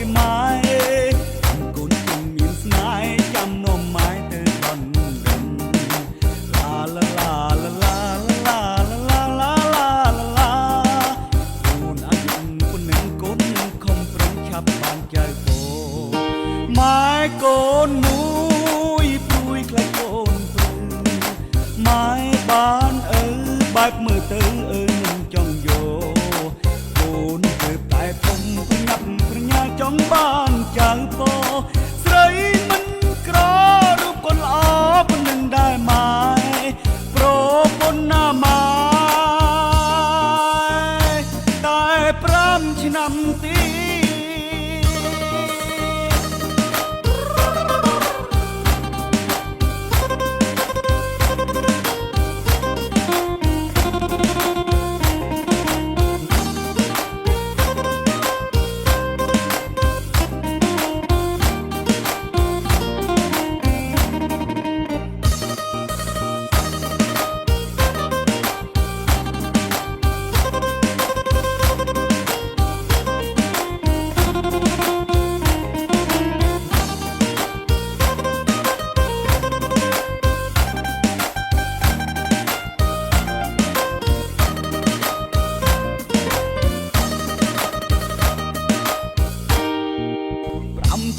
ទេម៉ែកូនជុំមានស្នេហ៍ចាំនំម៉ែទៅដន់រិនឡាឡាឡាឡាឡាឡាឡាឡាឡាកូនអាយុប៉ុណ្ណឹងកូនខំប្រឹងឆាប់បានចៅពោម៉ែកូនមួយព្រួយខ្លាចកូនព្រឺម៉ែបានបែបមើលទៅនឹងចង់យកកូនទៅតែធំប្រញាប់ប្រញាល់ចង់បានចៅពោស្រីមិនក្ររូបកូនល្អប៉ុណ្ណឹងដែរម៉ែប្រពន្ធណាម៉ែតែ5ឆ្នាំទី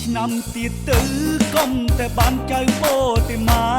ឆ្នាំទៀតទៅកុំតែបានចៅពោទេម៉ែ